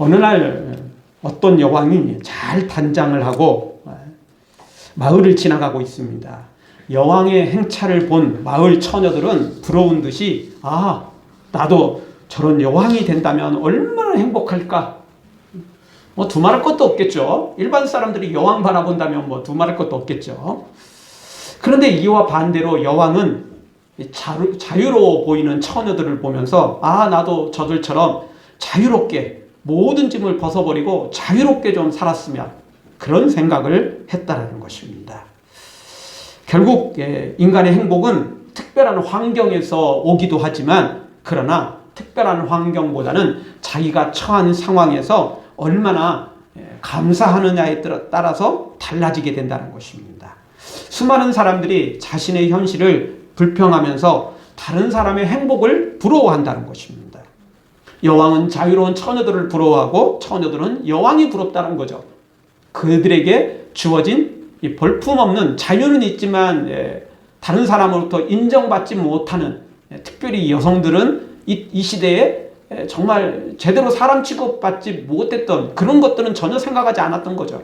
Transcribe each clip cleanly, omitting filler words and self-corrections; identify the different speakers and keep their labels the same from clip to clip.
Speaker 1: 어느 날 어떤 여왕이 잘 단장을 하고 마을을 지나가고 있습니다. 여왕의 행차를 본 마을 처녀들은 부러운 듯이 나도 저런 여왕이 된다면 얼마나 행복할까. 뭐 두말할 것도 없겠죠. 일반 사람들이 여왕 바라본다면 뭐 두말할 것도 없겠죠. 그런데 이와 반대로 여왕은 자유로워 보이는 처녀들을 보면서 나도 저들처럼 자유롭게 모든 짐을 벗어버리고 자유롭게 좀 살았으면, 그런 생각을 했다는 것입니다. 결국 인간의 행복은 특별한 환경에서 오기도 하지만, 그러나 특별한 환경보다는 자기가 처한 상황에서 얼마나 감사하느냐에 따라서 달라지게 된다는 것입니다. 수많은 사람들이 자신의 현실을 불평하면서 다른 사람의 행복을 부러워한다는 것입니다. 여왕은 자유로운 처녀들을 부러워하고 처녀들은 여왕이 부럽다는 거죠. 그들에게 주어진 이 볼품없는 자유는 있지만 다른 사람으로부터 인정받지 못하는, 특별히 여성들은 이 시대에 정말 제대로 사람 취급받지 못했던 그런 것들은 전혀 생각하지 않았던 거죠.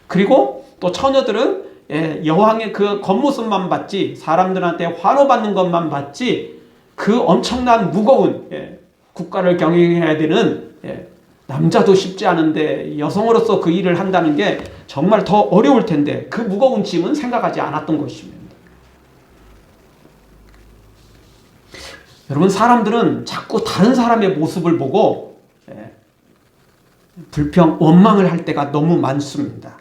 Speaker 1: 그리고 또 처녀들은 여왕의 그 겉모습만 봤지, 사람들한테 환호받는 것만 봤지, 그 엄청난 무거운 국가를 경영해야 되는, 남자도 쉽지 않은데 여성으로서 그 일을 한다는 게 정말 더 어려울 텐데, 그 무거운 짐은 생각하지 않았던 것입니다. 여러분, 사람들은 자꾸 다른 사람의 모습을 보고 원망을 할 때가 너무 많습니다.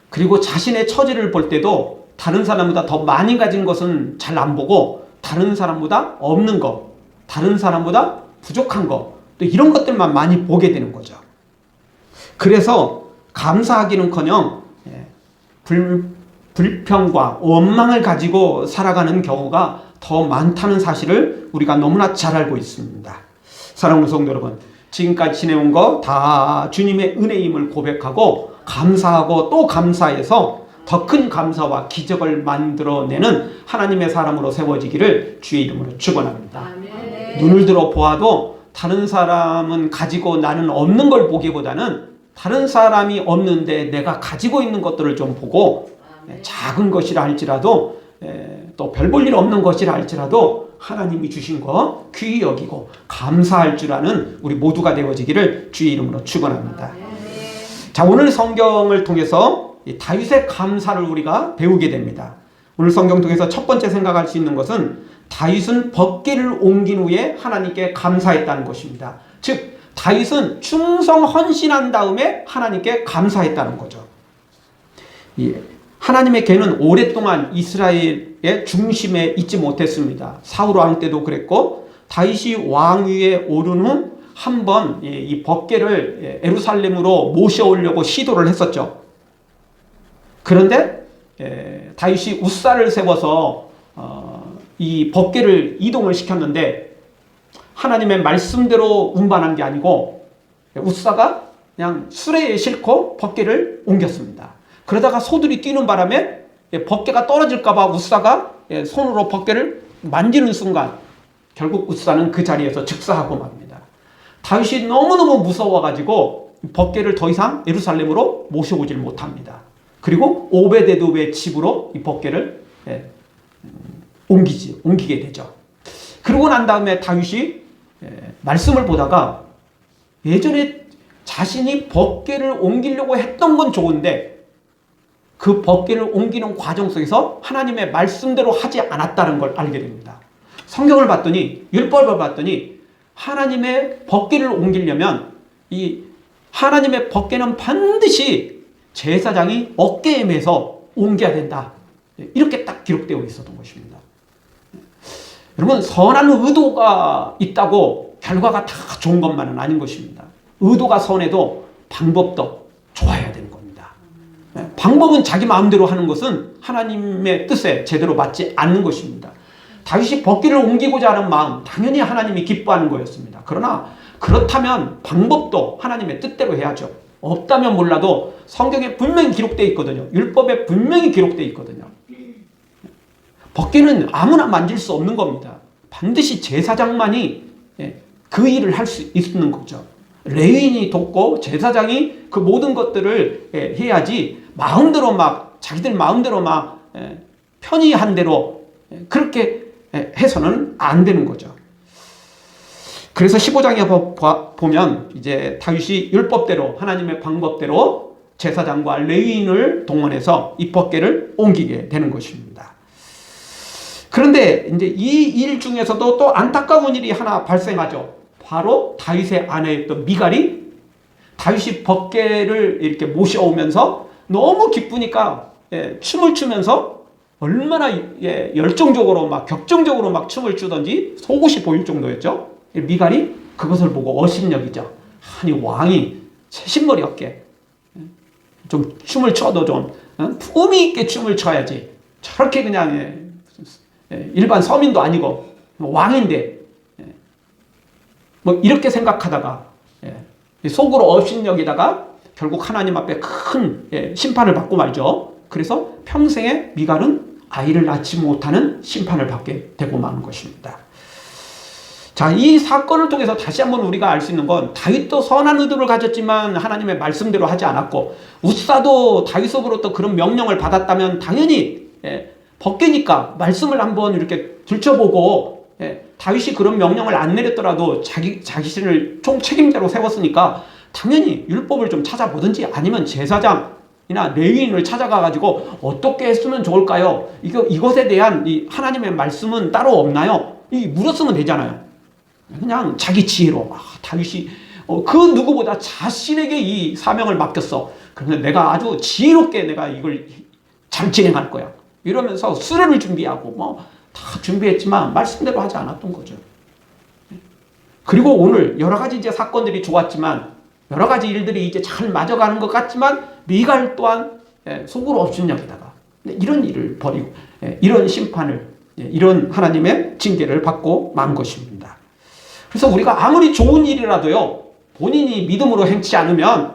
Speaker 1: 그리고 자신의 처지를 볼 때도 다른 사람보다 더 많이 가진 것은 잘 안 보고, 다른 사람보다 없는 것, 다른 사람보다 부족한 것, 또 이런 것들만 많이 보게 되는 거죠. 그래서 감사하기는커녕 불평과 원망을 가지고 살아가는 경우가 더 많다는 사실을 우리가 너무나 잘 알고 있습니다. 사랑하는 성도 여러분, 지금까지 지내온 거 다 주님의 은혜임을 고백하고 감사하고 또 감사해서 더 큰 감사와 기적을 만들어내는 하나님의 사람으로 세워지기를 주의 이름으로 축원합니다. 눈을 들어 보아도 다른 사람은 가지고 나는 없는 걸 보기보다는 다른 사람이 없는데 내가 가지고 있는 것들을 좀 보고, 작은 것이라 할지라도 또 별 볼 일 없는 것이라 할지라도 하나님이 주신 거 귀히 여기고 감사할 줄 아는 우리 모두가 되어지기를 주의 이름으로 축원합니다. 자, 오늘 성경을 통해서 다윗의 감사를 우리가 배우게 됩니다. 오늘 성경 통해서 첫 번째 생각할 수 있는 것은 다윗은 법궤를 옮긴 후에 하나님께 감사했다는 것입니다. 즉 다윗은 충성 헌신한 다음에 하나님께 감사했다는 거죠. 하나님의 궤는 오랫동안 이스라엘의 중심에 있지 못했습니다. 사울 왕 때도 그랬고, 다윗이 왕위에 오른 후 한 번 이 법궤를 예루살렘으로 모셔오려고 시도를 했었죠. 그런데 다윗이 웃사를 세워서 이 법궤를 이동을 시켰는데, 하나님의 말씀대로 운반한 게 아니고 웃사가 그냥 수레에 싣고 법궤를 옮겼습니다. 그러다가 소들이 뛰는 바람에 법궤가 떨어질까 봐 웃사가 손으로 법궤를 만지는 순간 결국 웃사는 그 자리에서 즉사하고 맙니다. 다윗이 너무너무 무서워가지고 법궤를 더 이상 예루살렘으로 모셔오질 못합니다. 그리고 오베데돔의 집으로 이 법궤를 옮기게 되죠. 그러고 난 다음에 다윗이 말씀을 보다가 예전에 자신이 법궤를 옮기려고 했던 건 좋은데 그 법궤를 옮기는 과정 속에서 하나님의 말씀대로 하지 않았다는 걸 알게 됩니다. 성경을 봤더니, 율법을 봤더니 하나님의 법궤를 옮기려면 이 하나님의 법궤는 반드시 제사장이 어깨에 매서 옮겨야 된다, 이렇게 딱 기록되어 있었던 것입니다. 여러분, 선한 의도가 있다고 결과가 다 좋은 것만은 아닌 것입니다. 의도가 선해도 방법도 좋아야 되는 겁니다. 방법은 자기 마음대로 하는 것은 하나님의 뜻에 제대로 맞지 않는 것입니다. 다윗이 법궤를 옮기고자 하는 마음, 당연히 하나님이 기뻐하는 거였습니다. 그러나 그렇다면 방법도 하나님의 뜻대로 해야죠. 없다면 몰라도 성경에 분명히 기록되어 있거든요. 율법에 분명히 기록되어 있거든요. 법궤는 아무나 만질 수 없는 겁니다. 반드시 제사장만이 그 일을 할 수 있는 거죠. 레위인이 돕고 제사장이 그 모든 것들을 해야지 마음대로 막 자기들 마음대로 막 편의한 대로 그렇게 해서는 안 되는 거죠. 그래서 15장에 보면 이제 다윗이 율법대로 하나님의 방법대로 제사장과 레위인을 동원해서 이 법궤를 옮기게 되는 것입니다. 그런데 이제 이 일 중에서도 또 안타까운 일이 하나 발생하죠. 바로 다윗의 아내였던 미갈이 다윗이 법궤를 이렇게 모셔오면서 너무 기쁘니까 춤을 추면서 얼마나 열정적으로 막 격정적으로 막 춤을 추던지 속옷이 보일 정도였죠. 미갈이 그것을 보고 어심력이죠. 아니 왕이 새신머리 없게 좀 춤을 춰도 좀 품위 있게 춤을 춰야지. 저렇게 그냥 일반 서민도 아니고 왕인데 뭐 이렇게 생각하다가 속으로 업신여기다가 결국 하나님 앞에 큰 심판을 받고 말죠. 그래서 평생에 미갈은 아이를 낳지 못하는 심판을 받게 되고 마는 것입니다. 자, 이 사건을 통해서 다시 한번 우리가 알 수 있는 건 다윗도 선한 의도를 가졌지만 하나님의 말씀대로 하지 않았고 웃사도 다윗으로부터 그런 명령을 받았다면 당연히 벗기니까 말씀을 한번 이렇게 들춰보고 다윗이 그런 명령을 안 내렸더라도 자신을 총 책임자로 세웠으니까 당연히 율법을 좀 찾아보든지 아니면 제사장이나 레위인을 찾아가가지고 어떻게 했으면 좋을까요? 이것에 대한 이 하나님의 말씀은 따로 없나요? 물었으면 되잖아요. 그냥 자기 지혜로 다윗이 그 누구보다 자신에게 이 사명을 맡겼어. 그런데 내가 아주 지혜롭게 내가 이걸 잘 진행할 거야. 이러면서 수레를 준비하고 뭐 다 준비했지만 말씀대로 하지 않았던 거죠. 그리고 오늘 여러 가지 이제 사건들이 좋았지만 여러 가지 일들이 이제 잘 맞아가는 것 같지만 미갈 또한 속으로 업신여기다가 이런 일을 벌이고 이런 심판을 이런 하나님의 징계를 받고 만 것입니다. 그래서 우리가 아무리 좋은 일이라도요 본인이 믿음으로 행치 않으면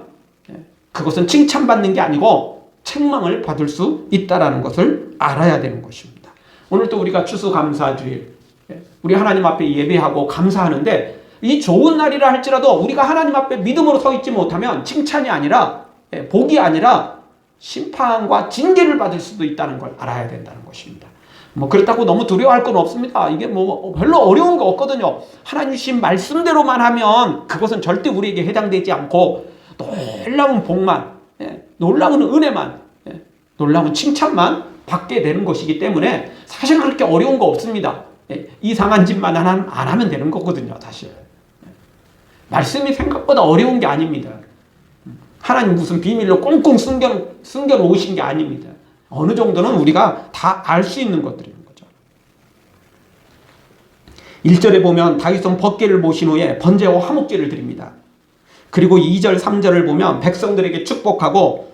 Speaker 1: 그것은 칭찬받는 게 아니고 책망을 받을 수 있다는 것을 알아야 되는 것입니다. 오늘 또 우리가 추수감사주일 우리 하나님 앞에 예배하고 감사하는데 이 좋은 날이라 할지라도 우리가 하나님 앞에 믿음으로 서 있지 못하면 칭찬이 아니라 복이 아니라 심판과 징계를 받을 수도 있다는 걸 알아야 된다는 것입니다. 뭐 그렇다고 너무 두려워할 건 없습니다. 이게 뭐 별로 어려운 거 없거든요. 하나님 주신 말씀대로만 하면 그것은 절대 우리에게 해당되지 않고 놀라운 복만 놀라운 은혜만 놀라운 칭찬만 받게 되는 것이기 때문에 사실 그렇게 어려운 거 없습니다. 이상한 짓만 안 하면 되는 거거든요. 사실 말씀이 생각보다 어려운 게 아닙니다. 하나님 무슨 비밀로 꽁꽁 숨겨 놓으신 게 아닙니다. 어느 정도는 우리가 다 알 수 있는 것들인 거죠. 1절에 보면 다윗은 벗개를 모신 후에 번제와 화목제를 드립니다. 그리고 2절 3절을 보면 백성들에게 축복하고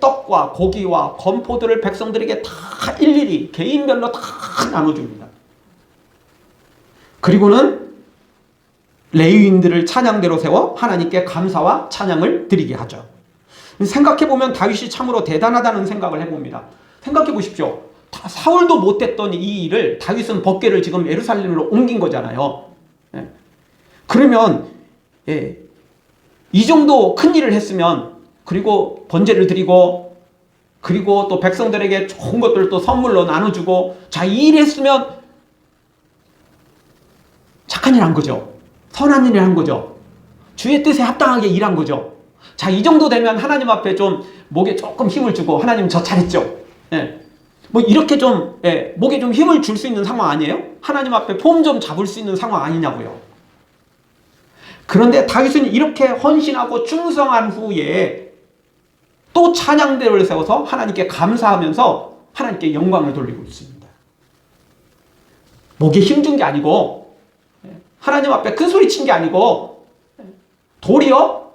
Speaker 1: 떡과 고기와 건포들을 백성들에게 다 일일이 개인별로 다 나눠줍니다. 그리고는 레위인들을 찬양대로 세워 하나님께 감사와 찬양을 드리게 하죠. 생각해보면 다윗이 참으로 대단하다는 생각을 해봅니다. 생각해 보십시오. 사울도 못했던 이 일을 다윗은 벗개를 지금 예루살렘으로 옮긴 거잖아요. 그러면 이 정도 큰 일을 했으면 그리고 번제를 드리고 그리고 또 백성들에게 좋은 것들을 또 선물로 나눠주고 자, 이 일 했으면 착한 일 한 거죠. 선한 일을 한 거죠. 주의 뜻에 합당하게 일한 거죠. 자, 이 정도 되면 하나님 앞에 좀 목에 조금 힘을 주고 하나님 저 잘했죠. 뭐 이렇게 좀 목에 좀 힘을 줄 수 있는 상황 아니에요? 하나님 앞에 폼 좀 잡을 수 있는 상황 아니냐고요. 그런데 다윗은 이렇게 헌신하고 충성한 후에 또 찬양대를 세워서 하나님께 감사하면서 하나님께 영광을 돌리고 있습니다. 목에 힘준 게 아니고 하나님 앞에 큰 소리 친 게 아니고 도리어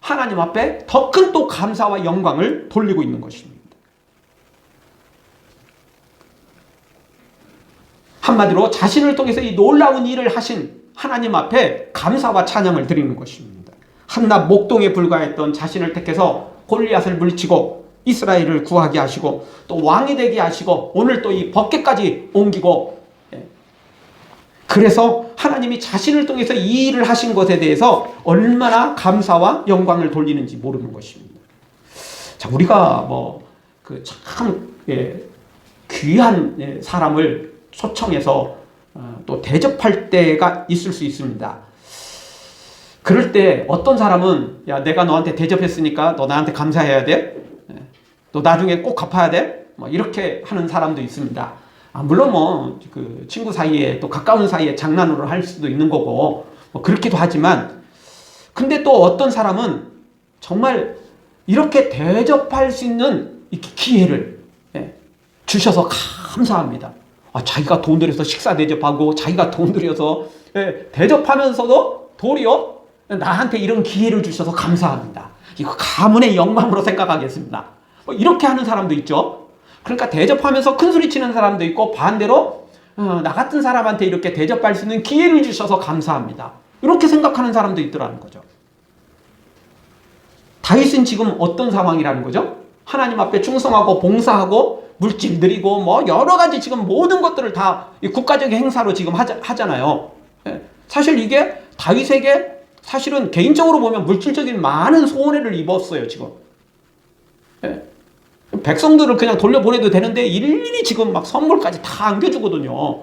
Speaker 1: 하나님 앞에 더 큰 또 감사와 영광을 돌리고 있는 것입니다. 한마디로 자신을 통해서 이 놀라운 일을 하신 하나님 앞에 감사와 찬양을 드리는 것입니다. 한낱 목동에 불과했던 자신을 택해서 골리앗을 물리치고 이스라엘을 구하게 하시고 또 왕이 되게 하시고 오늘 또 이 법궤까지 옮기고 그 그래서 하나님이 자신을 통해서 이 일을 하신 것에 대해서 얼마나 감사와 영광을 돌리는지 모르는 것입니다. 자, 우리가 참 귀한 사람을 초청해서 또 대접할 때가 있을 수 있습니다. 그럴 때 어떤 사람은 야, 내가 너한테 대접했으니까 너 나한테 감사해야 돼. 너 나중에 꼭 갚아야 돼. 이렇게 하는 사람도 있습니다. 물론 그 친구 사이에 또 가까운 사이에 장난으로 할 수도 있는 거고 그렇기도 하지만, 근데 또 어떤 사람은 정말 이렇게 대접할 수 있는 기회를 주셔서 감사합니다. 자기가 돈 들여서 식사 대접하고 자기가 돈 들여서 대접하면서도 도리어 나한테 이런 기회를 주셔서 감사합니다. 이거 가문의 영광으로 생각하겠습니다. 이렇게 하는 사람도 있죠. 그러니까 대접하면서 큰소리 치는 사람도 있고, 반대로 나 같은 사람한테 이렇게 대접할 수 있는 기회를 주셔서 감사합니다. 이렇게 생각하는 사람도 있더라는 거죠. 다윗은 지금 어떤 상황이라는 거죠? 하나님 앞에 충성하고 봉사하고 물질 드리고 여러 가지 지금 모든 것들을 다 국가적인 행사로 지금 하잖아요. 사실 이게 다윗에게 사실은 개인적으로 보면 물질적인 많은 손해를 입었어요, 지금. 백성들을 그냥 돌려보내도 되는데 일일이 지금 막 선물까지 다 안겨주거든요.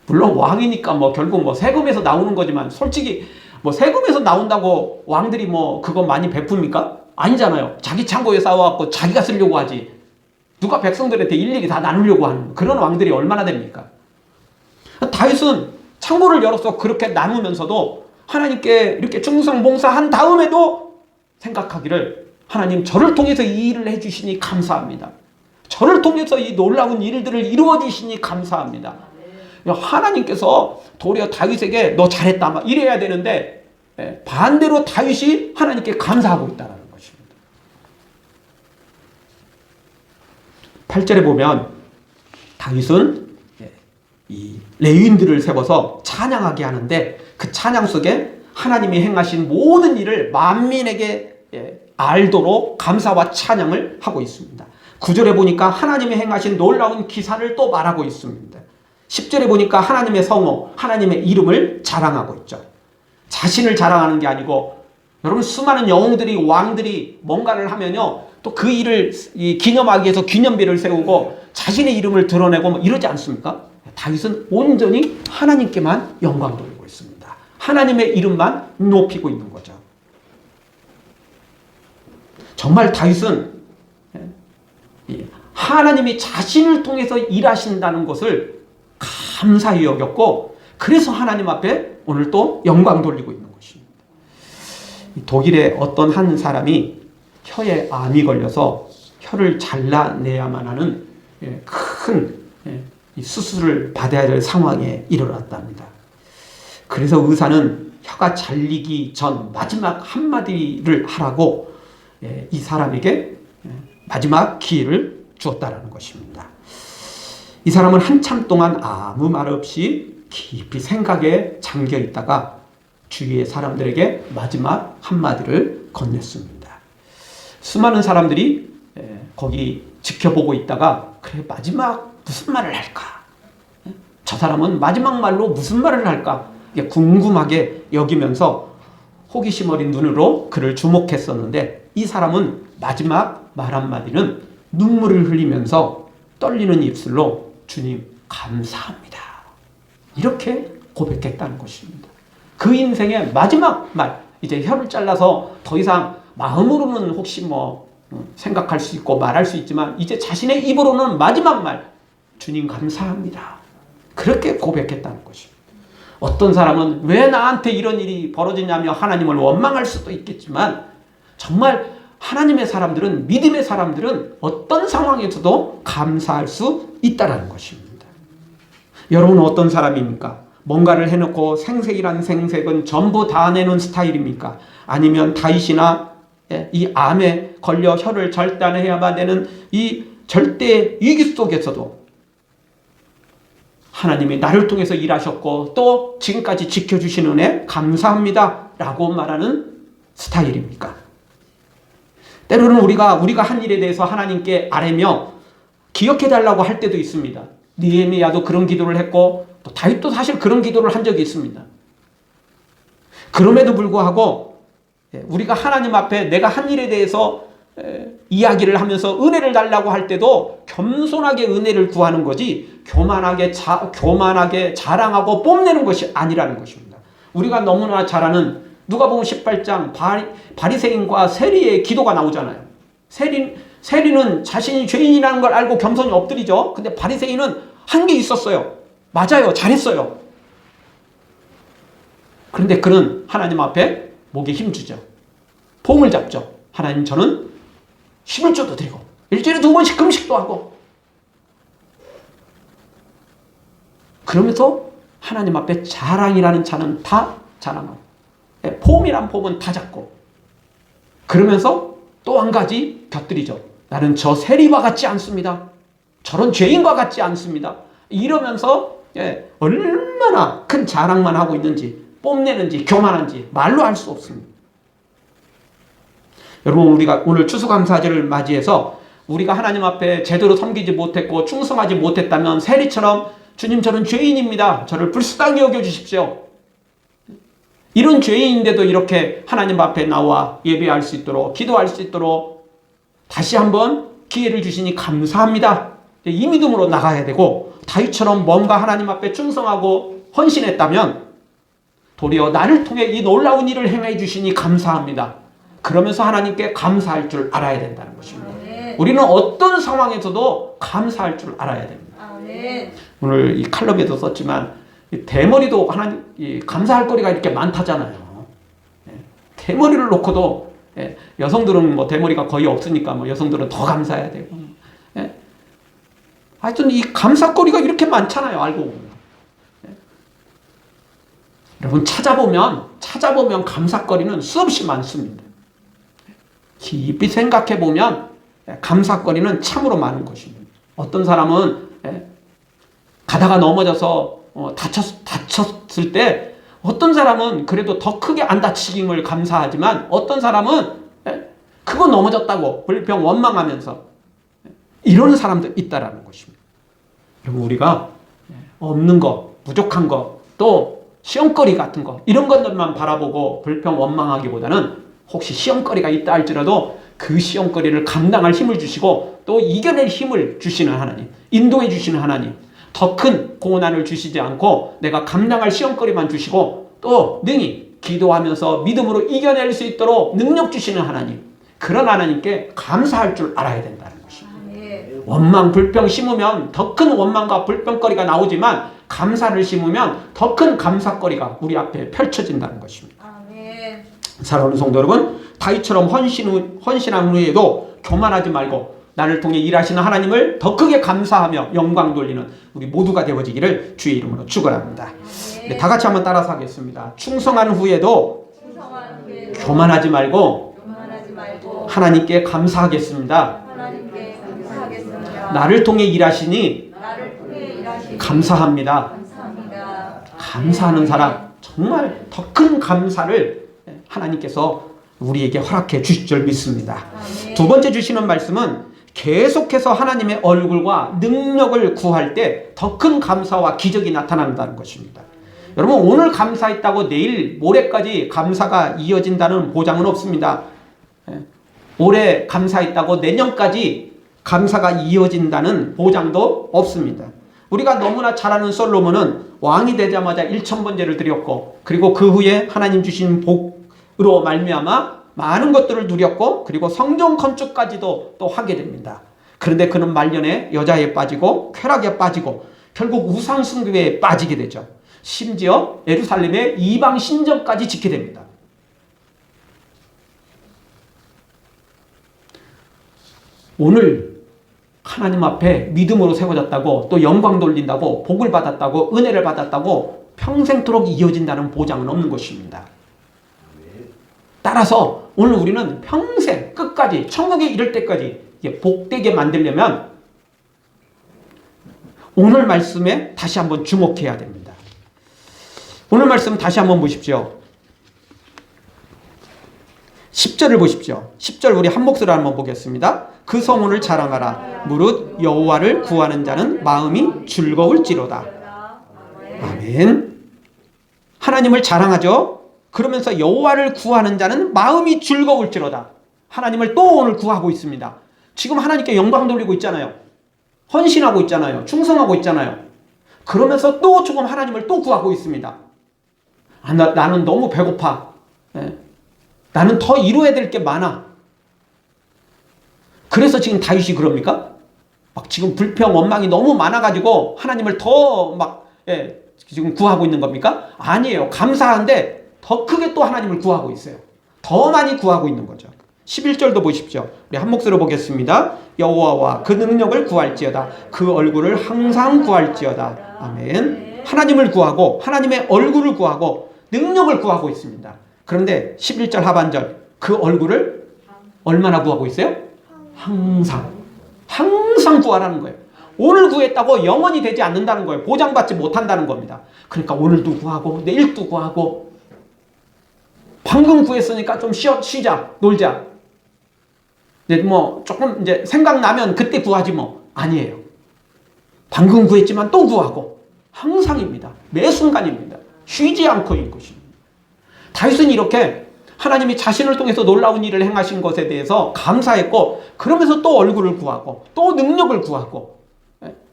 Speaker 1: 물론 왕이니까 결국 세금에서 나오는 거지만, 솔직히 세금에서 나온다고 왕들이 그거 많이 베풉니까? 아니잖아요. 자기 창고에 쌓아갖고 자기가 쓰려고 하지. 누가 백성들한테 일일이 다 나누려고 하는 그런 왕들이 얼마나 됩니까? 다윗은 창고를 열어서 그렇게 나누면서도 하나님께 이렇게 충성 봉사한 다음에도 생각하기를, 하나님 저를 통해서 이 일을 해주시니 감사합니다. 저를 통해서 이 놀라운 일들을 이루어주시니 감사합니다. 하나님께서 도리어 다윗에게 너 잘했다 이래야 되는데, 반대로 다윗이 하나님께 감사하고 있다는 것입니다. 8절에 보면 다윗은 이 레위인들을 세워서 찬양하게 하는데, 그 찬양 속에 하나님이 행하신 모든 일을 만민에게 알도록 감사와 찬양을 하고 있습니다. 9절에 보니까 하나님이 행하신 놀라운 기사를 또 말하고 있습니다. 10절에 보니까 하나님의 성호, 하나님의 이름을 자랑하고 있죠. 자신을 자랑하는 게 아니고, 여러분 수많은 영웅들이, 왕들이 뭔가를 하면요, 또 그 일을 기념하기 위해서 기념비를 세우고 자신의 이름을 드러내고 이러지 않습니까? 다윗은 온전히 하나님께만 영광 돌리고 있습니다. 하나님의 이름만 높이고 있는 거죠. 정말 다윗은 하나님이 자신을 통해서 일하신다는 것을 감사히 여겼고, 그래서 하나님 앞에 오늘 또 영광 돌리고 있는 것입니다. 독일의 어떤 한 사람이 혀에 암이 걸려서 혀를 잘라내야만 하는 큰 수술을 받아야 될 상황에 이르렀답니다. 그래서 의사는 혀가 잘리기 전 마지막 한마디를 하라고 이 사람에게 마지막 기회를 주었다라는 것입니다. 이 사람은 한참 동안 아무 말 없이 깊이 생각에 잠겨 있다가 주위의 사람들에게 마지막 한마디를 건넸습니다. 수많은 사람들이 거기 지켜보고 있다가, 그래 마지막 무슨 말을 할까? 저 사람은 마지막 말로 무슨 말을 할까? 궁금하게 여기면서 호기심 어린 눈으로 그를 주목했었는데, 이 사람은 마지막 말 한마디는 눈물을 흘리면서 떨리는 입술로 주님 감사합니다, 이렇게 고백했다는 것입니다. 그 인생의 마지막 말, 이제 혀를 잘라서 더 이상 마음으로는 혹시 생각할 수 있고 말할 수 있지만, 이제 자신의 입으로는 마지막 말, 주님 감사합니다, 그렇게 고백했다는 것입니다. 어떤 사람은 왜 나한테 이런 일이 벌어지냐며 하나님을 원망할 수도 있겠지만, 정말 하나님의 사람들은, 믿음의 사람들은 어떤 상황에서도 감사할 수 있다는 것입니다. 여러분은 어떤 사람입니까? 뭔가를 해놓고 생색이란 생색은 전부 다 내는 스타일입니까? 아니면 다윗이나 이 암에 걸려 혀를 절단해야만 되는 이 절대 위기 속에서도 하나님이 나를 통해서 일하셨고 또 지금까지 지켜주신 은혜 감사합니다 라고 말하는 스타일입니까? 때로는 우리가 한 일에 대해서 하나님께 아뢰며 기억해달라고 할 때도 있습니다. 느헤미야도 그런 기도를 했고 또 다윗도 사실 그런 기도를 한 적이 있습니다. 그럼에도 불구하고 우리가 하나님 앞에 내가 한 일에 대해서 이야기를 하면서 은혜를 달라고 할 때도 겸손하게 은혜를 구하는 거지 교만하게 자랑하고 뽐내는 것이 아니라는 것입니다. 우리가 너무나 잘 아는 누가복음 18장 바리새인과 세리의 기도가 나오잖아요. 세리는 자신이 죄인이라는 걸 알고 겸손히 엎드리죠. 근데 바리새인은 한 게 있었어요. 맞아요. 잘했어요. 그런데 그는 하나님 앞에 목에 힘주죠. 봉을 잡죠. 하나님, 저는 11조도 드리고 일주일에 2번씩 금식도 하고, 그러면서 하나님 앞에 자랑이라는 자는 다 자랑하고 폼이란 폼은 다 잡고, 그러면서 또 한 가지 곁들이죠. 나는 저 세리와 같지 않습니다. 저런 죄인과 같지 않습니다. 이러면서 얼마나 큰 자랑만 하고 있는지, 뽐내는지 교만한지 말로 알 수 없습니다. 여러분, 우리가 오늘 추수감사절을 맞이해서 우리가 하나님 앞에 제대로 섬기지 못했고 충성하지 못했다면 세리처럼 주님, 저는 죄인입니다. 저를 불쌍히 여겨주십시오. 이런 죄인인데도 이렇게 하나님 앞에 나와 예배할 수 있도록, 기도할 수 있도록 다시 한번 기회를 주시니 감사합니다. 이 믿음으로 나가야 되고, 다윗처럼 뭔가 하나님 앞에 충성하고 헌신했다면 도리어 나를 통해 이 놀라운 일을 행해 주시니 감사합니다. 그러면서 하나님께 감사할 줄 알아야 된다는 것입니다. 아멘. 우리는 어떤 상황에서도 감사할 줄 알아야 됩니다. 아멘. 오늘 이 칼럼에도 썼지만 대머리도 하나님 감사할 거리가 이렇게 많다잖아요. 대머리를 놓고도 여성들은 뭐 대머리가 거의 없으니까 뭐 여성들은 더 감사해야 되고, 하여튼 이 감사거리가 이렇게 많잖아요. 알고 보면. 여러분, 찾아보면 감사거리는 수없이 많습니다. 깊이 생각해 보면 감사거리는 참으로 많은 것입니다. 어떤 사람은 가다가 넘어져서 다쳤을 때, 어떤 사람은 그래도 더 크게 안 다치김을 감사하지만 어떤 사람은 그거 넘어졌다고 불평 원망하면서 이런 사람도 있다라는 것입니다. 여러분, 우리가 없는 거, 부족한 거, 또 시험거리 같은 거, 이런 것들만 바라보고 불평 원망하기보다는 혹시 시험거리가 있다 할지라도 그 시험거리를 감당할 힘을 주시고 또 이겨낼 힘을 주시는 하나님, 인도해 주시는 하나님, 더 큰 고난을 주시지 않고 내가 감당할 시험거리만 주시고 또 능히 기도하면서 믿음으로 이겨낼 수 있도록 능력 주시는 하나님, 그런 하나님께 감사할 줄 알아야 된다는 것입니다. 원망, 불평 심으면 더 큰 원망과 불평거리가 나오지만 감사를 심으면 더 큰 감사거리가 우리 앞에 펼쳐진다는 것입니다. 사랑하는 성도 여러분, 다윗처럼 헌신한 후에도 교만하지 말고 나를 통해 일하시는 하나님을 더 크게 감사하며 영광 돌리는 우리 모두가 되어지기를 주의 이름으로 축원합니다. 네, 다 같이 한번 따라서 하겠습니다. 충성한 후에도 교만하지 말고 하나님께 감사하겠습니다. 나를 통해 일하시니 감사합니다. 감사하는 사람, 정말 더 큰 감사를 하나님께서 우리에게 허락해 주실 줄 믿습니다. 두 번째 주시는 말씀은 계속해서 하나님의 얼굴과 능력을 구할 때 더 큰 감사와 기적이 나타난다는 것입니다. 여러분, 오늘 감사했다고 내일 모레까지 감사가 이어진다는 보장은 없습니다. 올해 감사했다고 내년까지 감사가 이어진다는 보장도 없습니다. 우리가 너무나 잘 아는 솔로몬은 왕이 되자마자 1000번제를 드렸고, 그리고 그 후에 하나님 주신 복으로 말미암아 많은 것들을 누렸고, 그리고 성전 건축까지도 또 하게 됩니다. 그런데 그는 말년에 여자에 빠지고 쾌락에 빠지고 결국 우상 숭배에 빠지게 되죠. 심지어 예루살렘의 이방 신전까지 짓게 됩니다. 오늘 하나님 앞에 믿음으로 세워졌다고, 또 영광 돌린다고, 복을 받았다고, 은혜를 받았다고 평생토록 이어진다는 보장은 없는 것입니다. 따라서 오늘 우리는 평생 끝까지 천국에 이를 때까지 복되게 만들려면 오늘 말씀에 다시 한번 주목해야 됩니다. 오늘 말씀 다시 한번 보십시오. 10절을 보십시오. 10절 우리 한 목소리로 한번 보겠습니다. 그 성문을 자랑하라. 무릇 여호와를 구하는 자는 마음이 즐거울지로다. 아멘. 하나님을 자랑하죠. 그러면서 여호와를 구하는 자는 마음이 즐거울지로다. 하나님을 또 오늘 구하고 있습니다. 지금 하나님께 영광 돌리고 있잖아요. 헌신하고 있잖아요. 충성하고 있잖아요. 그러면서 또 조금 하나님을 또 구하고 있습니다. 나는 너무 배고파. 나는 더 이루어야 될 게 많아. 그래서 지금 다윗이 그럽니까? 막 지금 불평, 원망이 너무 많아가지고 하나님을 더 지금 구하고 있는 겁니까? 아니에요. 감사한데 더 크게 또 하나님을 구하고 있어요. 더 많이 구하고 있는 거죠. 11절도 보십시오. 우리 한 목소리로 보겠습니다. 여호와와 그 능력을 구할지어다. 그 얼굴을 항상 구할지어다. 아멘. 하나님을 구하고 하나님의 얼굴을 구하고 능력을 구하고 있습니다. 그런데 11절 하반절 그 얼굴을 얼마나 구하고 있어요? 항상 구하라는 거예요. 오늘 구했다고 영원히 되지 않는다는 거예요. 보장받지 못한다는 겁니다. 그러니까 오늘도 구하고 내일도 구하고 방금 구했으니까 좀 쉬자, 놀자. 이제 조금 이제 생각나면 그때 구하지 아니에요. 방금 구했지만 또 구하고 항상입니다. 매 순간입니다. 쉬지 않고 있는 것입니다. 다윗은 이렇게 하나님이 자신을 통해서 놀라운 일을 행하신 것에 대해서 감사했고 그러면서 또 얼굴을 구하고 또 능력을 구하고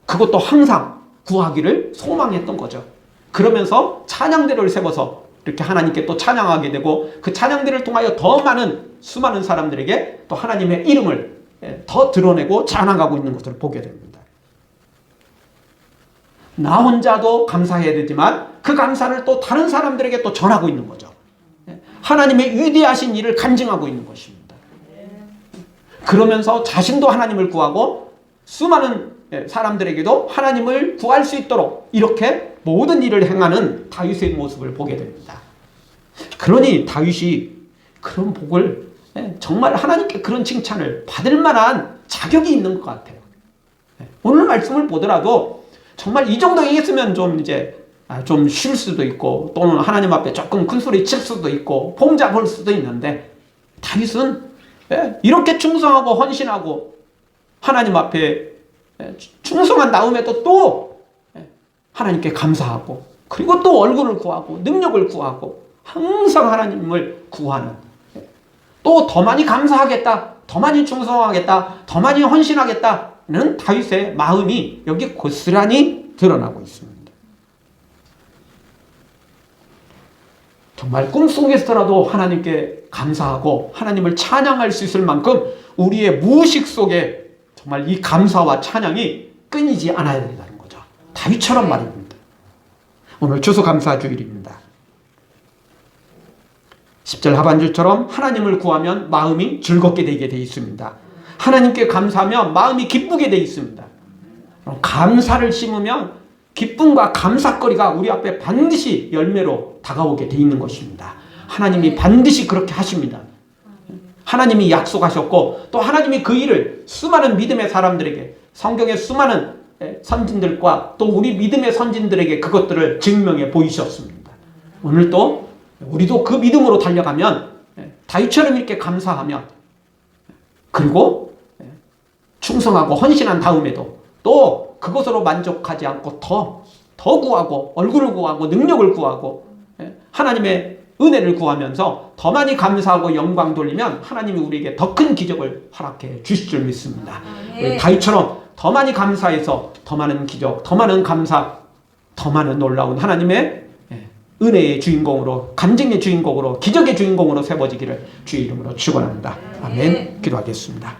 Speaker 1: 그것도 항상 구하기를 소망했던 거죠. 그러면서 찬양대를 세워서 이렇게 하나님께 또 찬양하게 되고 그 찬양대를 통하여 더 많은 수많은 사람들에게 또 하나님의 이름을 더 드러내고 자랑하고 있는 것을 보게 됩니다. 나 혼자도 감사해야 되지만 그 감사를 또 다른 사람들에게 또 전하고 있는 거죠. 하나님의 위대하신 일을 간증하고 있는 것입니다. 그러면서 자신도 하나님을 구하고 수많은 사람들에게도 하나님을 구할 수 있도록 이렇게 모든 일을 행하는 다윗의 모습을 보게 됩니다. 그러니 다윗이 그런 복을 정말 하나님께 그런 칭찬을 받을 만한 자격이 있는 것 같아요. 오늘 말씀을 보더라도 정말 이 정도 얘기했으면 좀 쉴 수도 있고 또는 하나님 앞에 조금 큰 소리 칠 수도 있고 봉잡을 수도 있는데 다윗은 이렇게 충성하고 헌신하고 하나님 앞에 충성한 다음에도 또 하나님께 감사하고 그리고 또 얼굴을 구하고 능력을 구하고 항상 하나님을 구하는 또 더 많이 감사하겠다, 더 많이 충성하겠다, 더 많이 헌신하겠다는 다윗의 마음이 여기 고스란히 드러나고 있습니다. 정말 꿈속에서라도 하나님께 감사하고 하나님을 찬양할 수 있을 만큼 우리의 무의식 속에 정말 이 감사와 찬양이 끊이지 않아야 된다는 거죠. 다윗처럼 말입니다. 오늘 추수감사주일입니다. 10절 하반절처럼 하나님을 구하면 마음이 즐겁게 되게 되어 있습니다. 하나님께 감사하면 마음이 기쁘게 되어 있습니다. 감사를 심으면 기쁨과 감사거리가 우리 앞에 반드시 열매로 다가오게 되어 있는 것입니다. 하나님이 반드시 그렇게 하십니다. 하나님이 약속하셨고 또 하나님이 그 일을 수많은 믿음의 사람들에게 성경의 수많은 선진들과 또 우리 믿음의 선진들에게 그것들을 증명해 보이셨습니다. 오늘 또 우리도 그 믿음으로 달려가면 다윗처럼 이렇게 감사하면 그리고 충성하고 헌신한 다음에도 또 그것으로 만족하지 않고 더 구하고 얼굴을 구하고 능력을 구하고 하나님의 은혜를 구하면서 더 많이 감사하고 영광 돌리면 하나님이 우리에게 더 큰 기적을 허락해 주실 줄 믿습니다. 다윗처럼 더 많이 감사해서 더 많은 기적, 더 많은 감사, 더 많은 놀라운 하나님의 은혜의 주인공으로, 간증의 주인공으로, 기적의 주인공으로 세워지기를 주의 이름으로 축원합니다. 아멘. 기도하겠습니다.